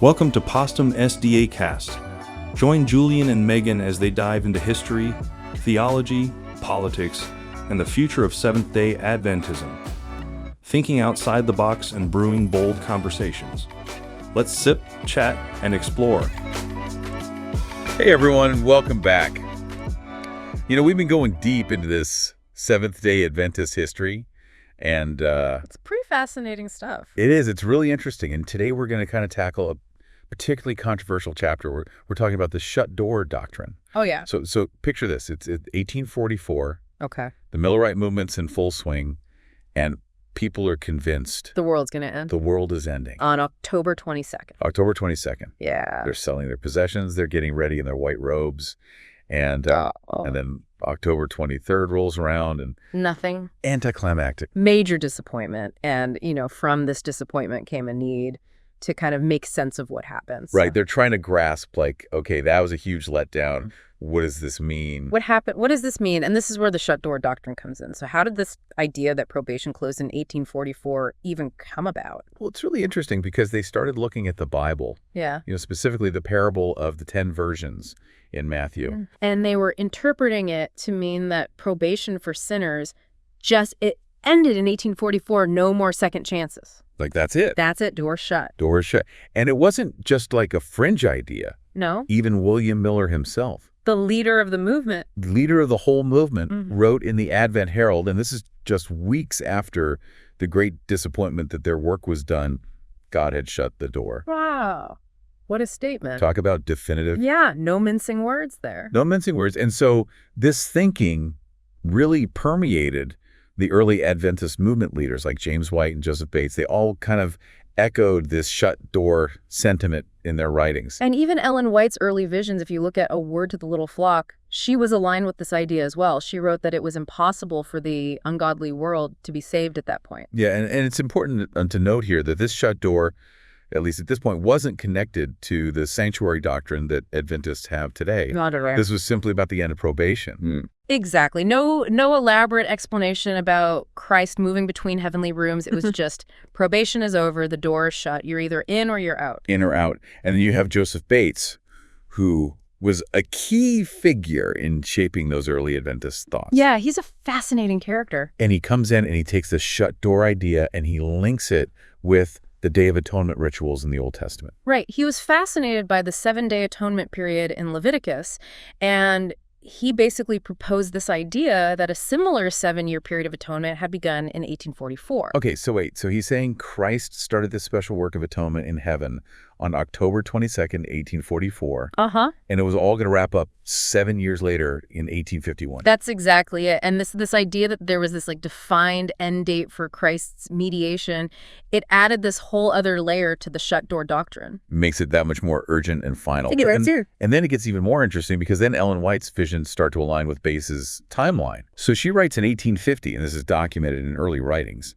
Welcome to Postum SDA Cast. Join Julien and Megan as they dive into history, theology, politics, and the future of Seventh-day Adventism. Thinking outside the box and brewing bold conversations. Let's sip, chat, and explore. Hey everyone, welcome back. We've been going deep into this Seventh-day Adventist history, and it's pretty fascinating stuff. It is. It's really interesting, and today we're going to kind of tackle a particularly controversial chapter. We're talking about the Shut Door Doctrine. Oh, yeah. So picture this. It's 1844. Okay. The Millerite movement's in full swing, and people are convinced the world's going to end. The world is ending. On October 22nd. October 22nd. Yeah. They're selling their possessions. They're getting ready in their white robes. And then October 23rd rolls around and nothing. Anticlimactic. Major disappointment. And, from this disappointment came a need to kind of make sense of what happened. Right. They're trying to grasp, okay, that was a huge letdown. What does this mean? What happened? What does this mean? And this is where the Shut Door Doctrine comes in. So how did this idea that probation closed in 1844 even come about? Well, it's really interesting because they started looking at the Bible. Yeah. Specifically the parable of the 10 virgins in Matthew. And they were interpreting it to mean that probation for sinners it ended in 1844, no more second chances. That's it. That's it, door shut. Door shut. And it wasn't just like a fringe idea. No. Even William Miller himself, the leader of the movement, leader of the whole movement, wrote in the Advent Herald, and this is just weeks after the great disappointment that their work was done, God had shut the door. Wow. What a statement. Talk about definitive. Yeah, no mincing words there. No mincing words. And so this thinking really permeated the early Adventist movement leaders like James White and Joseph Bates. They all kind of echoed this shut door sentiment in their writings. And even Ellen White's early visions, if you look at A Word to the Little Flock, she was aligned with this idea as well. She wrote that it was impossible for the ungodly world to be saved at that point. Yeah, and it's important to note here that this shut door, at least at this point, wasn't connected to the sanctuary doctrine that Adventists have today. Not at all. This was simply about the end of probation. Exactly. No elaborate explanation about Christ moving between heavenly rooms. It was just probation is over, the door is shut. You're either in or you're out. In or out. And then you have Joseph Bates, who was a key figure in shaping those early Adventist thoughts. Yeah, he's a fascinating character. And he comes in and he takes this shut door idea and he links it with the Day of Atonement rituals in the Old Testament. Right. He was fascinated by the 7-day atonement period in Leviticus, and he basically proposed this idea that a similar 7-year period of atonement had begun in 1844. Okay, so wait. So he's saying Christ started this special work of atonement in heaven on October 22nd, 1844. Uh-huh. And it was all going to wrap up 7 years later in 1851. That's exactly it. And this idea that there was this defined end date for Christ's mediation, it added this whole other layer to the Shut Door Doctrine. Makes it that much more urgent and final. And then it gets even more interesting because then Ellen White's visions start to align with Bates' timeline. So she writes in 1850, and this is documented in early writings,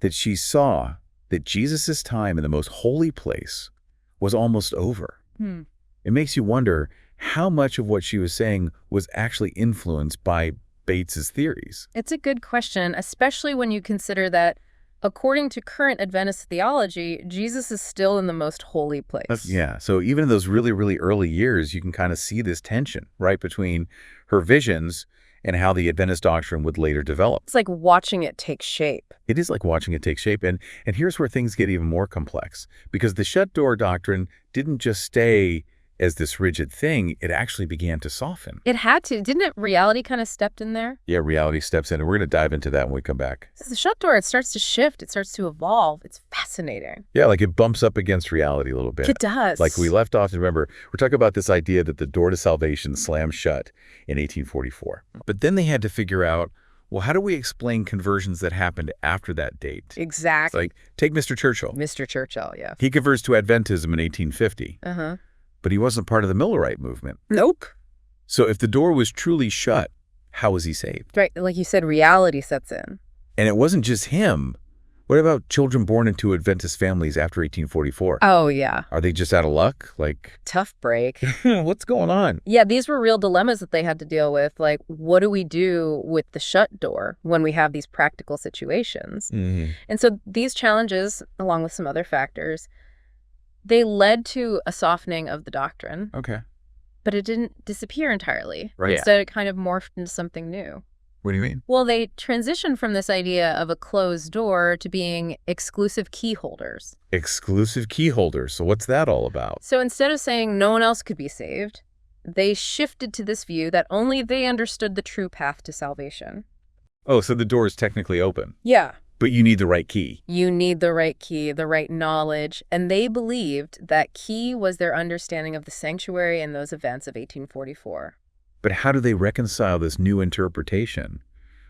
that she saw that Jesus' time in the most holy place was almost over. It makes you wonder how much of what she was saying was actually influenced by Bates's theories. It's a good question, especially when you consider that according to current Adventist theology, Jesus is still in the most holy place. Yeah, so even in those really, really early years, you can kind of see this tension, right, between her visions and how the Adventist doctrine would later develop. It's like watching it take shape. It is like watching it take shape. And here's where things get even more complex, because the Shut Door Doctrine didn't just stay as this rigid thing, it actually began to soften. It had to. Didn't it? Reality kind of stepped in there? Yeah, reality steps in, and we're going to dive into that when we come back. The shut door, it starts to shift. It starts to evolve. It's fascinating. Yeah, it bumps up against reality a little bit. It does. We left off, remember, we're talking about this idea that the door to salvation slammed shut in 1844. But then they had to figure out, well, how do we explain conversions that happened after that date? Exactly. Take Mr. Churchill. Mr. Churchill, yeah. He converts to Adventism in 1850. Uh-huh. But he wasn't part of the Millerite movement. Nope. So if the door was truly shut, how was he saved? Right. Like you said, reality sets in. And it wasn't just him. What about children born into Adventist families after 1844? Oh, yeah. Are they just out of luck? Tough break. What's going on? Yeah, these were real dilemmas that they had to deal with. What do we do with the shut door when we have these practical situations? And so these challenges, along with some other factors, They led to a softening of the doctrine. Okay. But it didn't disappear entirely. Right. Instead, it kind of morphed into something new. What do you mean? Well, they transitioned from this idea of a closed door to being exclusive key holders. Exclusive key holders. So what's that all about? So instead of saying no one else could be saved, they shifted to this view that only they understood the true path to salvation. Oh, so the door is technically open. Yeah. But you need the right key. You need the right key, the right knowledge. And they believed that key was their understanding of the sanctuary and those events of 1844. But how do they reconcile this new interpretation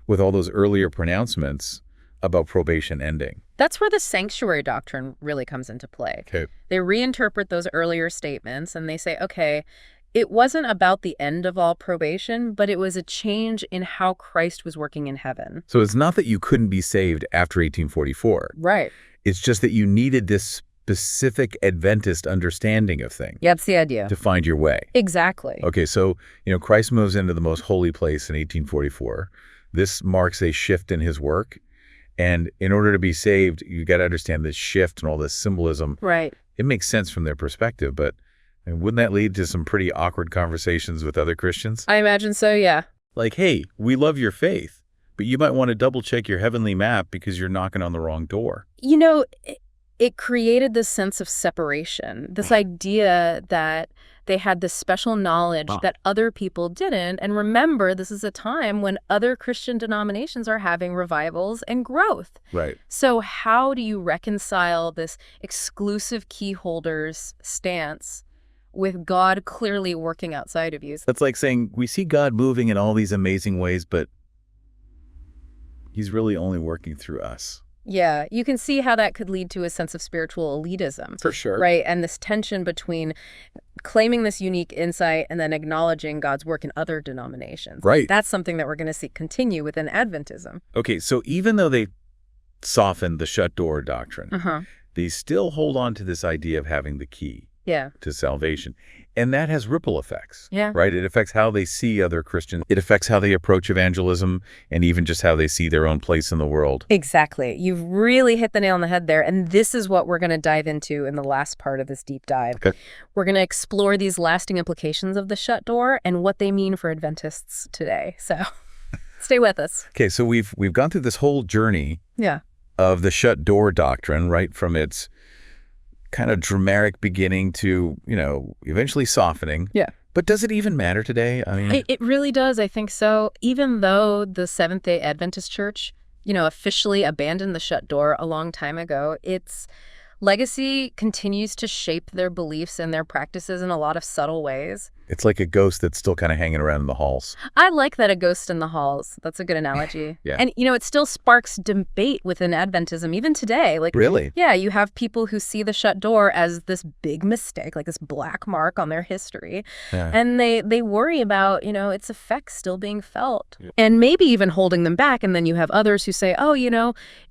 with all those earlier pronouncements about probation ending? That's where the sanctuary doctrine really comes into play. Okay. They reinterpret those earlier statements and they say, okay, it wasn't about the end of all probation, but it was a change in how Christ was working in heaven. So it's not that you couldn't be saved after 1844. Right. It's just that you needed this specific Adventist understanding of things. Yeah, that's the idea. To find your way. Exactly. Okay, so, Christ moves into the most holy place in 1844. This marks a shift in his work. And in order to be saved, you got to understand this shift and all this symbolism. Right. It makes sense from their perspective, but wouldn't that lead to some pretty awkward conversations with other Christians? I imagine so, yeah. Like, hey, we love your faith, but you might want to double check your heavenly map because you're knocking on the wrong door. It created this sense of separation, this idea that they had this special knowledge that other people didn't. And remember, this is a time when other Christian denominations are having revivals and growth. Right. So how do you reconcile this exclusive key holders stance with God clearly working outside of you? That's like saying, we see God moving in all these amazing ways, but he's really only working through us. Yeah, you can see how that could lead to a sense of spiritual elitism. For sure. Right, and this tension between claiming this unique insight and then acknowledging God's work in other denominations. Right. That's something that we're going to see continue within Adventism. Okay, so even though they softened the shut door doctrine, they still hold on to this idea of having the key to salvation. And that has ripple effects, right? It affects how they see other Christians. It affects how they approach evangelism and even just how they see their own place in the world. Exactly. You've really hit the nail on the head there. And this is what we're going to dive into in the last part of this deep dive. Okay. We're going to explore these lasting implications of the shut door and what they mean for Adventists today. So stay with us. Okay, so we've gone through this whole journey of the shut door doctrine, right, from its kind of dramatic beginning to, eventually softening. Yeah. But does it even matter today? I mean, it really does. I think so. Even though the Seventh-day Adventist Church, officially abandoned the shut door a long time ago, its legacy continues to shape their beliefs and their practices in a lot of subtle ways. It's like a ghost that's still kind of hanging around in the halls. I like that, a ghost in the halls. That's a good analogy. Yeah. And, it still sparks debate within Adventism, even today. Like, really? Yeah, you have people who see the shut door as this big mistake, like this black mark on their history. Yeah. And they worry about, its effects still being felt. Yeah. And maybe even holding them back. And then you have others who say, oh,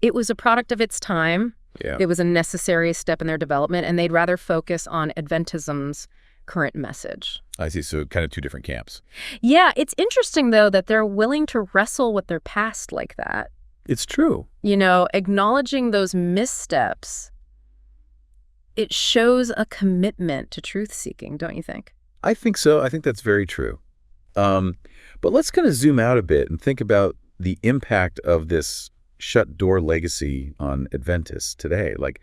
it was a product of its time. Yeah. It was a necessary step in their development, and they'd rather focus on Adventism's current message. I see. So kind of two different camps. Yeah, it's interesting, though, that they're willing to wrestle with their past like that. It's true. Acknowledging those missteps, it shows a commitment to truth-seeking, don't you think? I think so. I think that's very true. But let's kind of zoom out a bit and think about the impact of this shut door legacy on Adventists today. Like,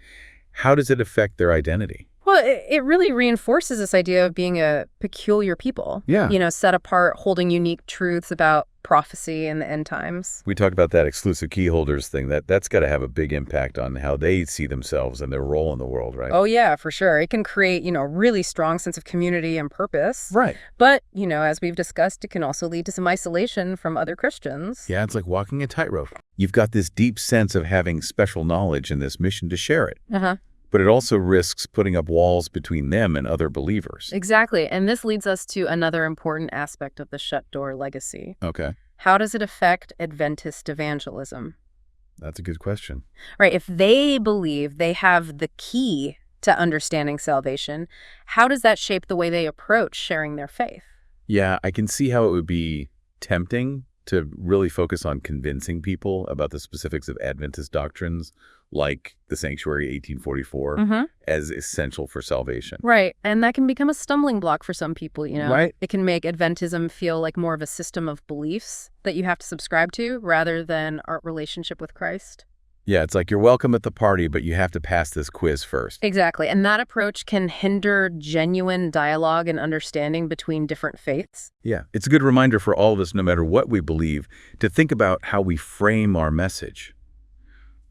how does it affect their identity? Well, it really reinforces this idea of being a peculiar people. Yeah. Set apart, holding unique truths about prophecy and the end times. We talked about that exclusive key holders thing. That's got to have a big impact on how they see themselves and their role in the world, right? Oh, yeah, for sure. It can create, a really strong sense of community and purpose. Right. But, as we've discussed, it can also lead to some isolation from other Christians. Yeah, it's like walking a tightrope. You've got this deep sense of having special knowledge and this mission to share it. But it also risks putting up walls between them and other believers. Exactly. And this leads us to another important aspect of the shut door legacy. Okay. How does it affect Adventist evangelism? That's a good question. Right. If they believe they have the key to understanding salvation, how does that shape the way they approach sharing their faith? Yeah, I can see how it would be tempting to really focus on convincing people about the specifics of Adventist doctrines like the Sanctuary 1844, as essential for salvation. Right. And that can become a stumbling block for some people, Right. It can make Adventism feel like more of a system of beliefs that you have to subscribe to rather than our relationship with Christ. Yeah, it's like you're welcome at the party, but you have to pass this quiz first. Exactly. And that approach can hinder genuine dialogue and understanding between different faiths. Yeah, it's a good reminder for all of us, no matter what we believe, to think about how we frame our message.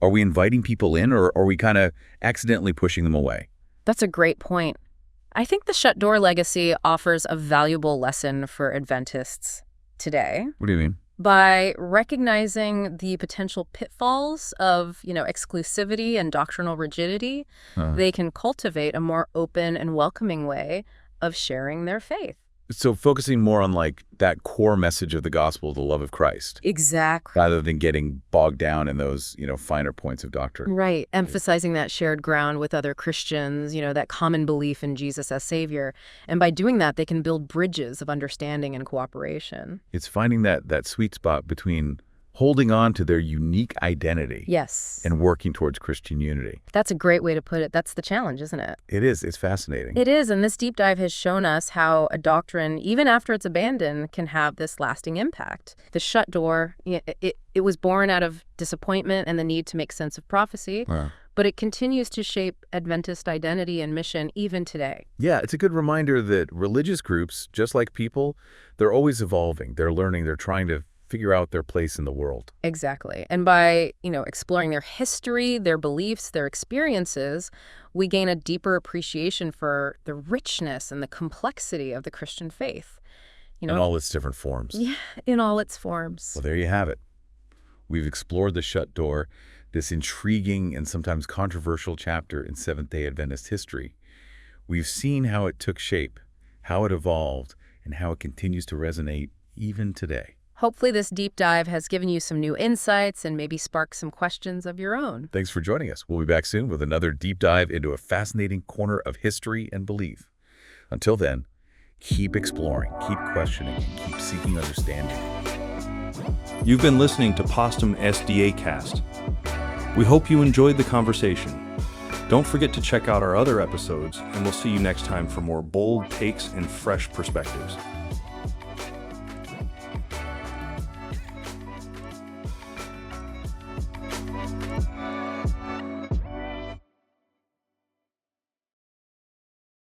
Are we inviting people in, or are we kind of accidentally pushing them away? That's a great point. I think the Shut Door legacy offers a valuable lesson for Adventists today. What do you mean? By recognizing the potential pitfalls of, exclusivity and doctrinal rigidity, they can cultivate a more open and welcoming way of sharing their faith. So focusing more on like that core message of the gospel, the love of Christ. Exactly. Rather than getting bogged down in those, finer points of doctrine. Right. Emphasizing that shared ground with other Christians, that common belief in Jesus as Savior. And by doing that, they can build bridges of understanding and cooperation. It's finding that sweet spot between holding on to their unique identity. Yes. And working towards Christian unity. That's a great way to put it. That's the challenge, isn't it? It is. It's fascinating. It is. And this deep dive has shown us how a doctrine, even after it's abandoned, can have this lasting impact. The Shut Door, it was born out of disappointment and the need to make sense of prophecy. Wow. But it continues to shape Adventist identity and mission even today. Yeah, it's a good reminder that religious groups, just like people, they're always evolving. They're learning. They're trying to figure out their place in the world. Exactly. And by, exploring their history, their beliefs, their experiences, we gain a deeper appreciation for the richness and the complexity of the Christian faith. In all its different forms. Yeah, in all its forms. Well, there you have it. We've explored the Shut Door, this intriguing and sometimes controversial chapter in Seventh-day Adventist history. We've seen how it took shape, how it evolved, and how it continues to resonate even today. Hopefully this deep dive has given you some new insights and maybe sparked some questions of your own. Thanks for joining us. We'll be back soon with another deep dive into a fascinating corner of history and belief. Until then, keep exploring, keep questioning, and keep seeking understanding. You've been listening to Postum SDA Cast. We hope you enjoyed the conversation. Don't forget to check out our other episodes, and we'll see you next time for more bold takes and fresh perspectives.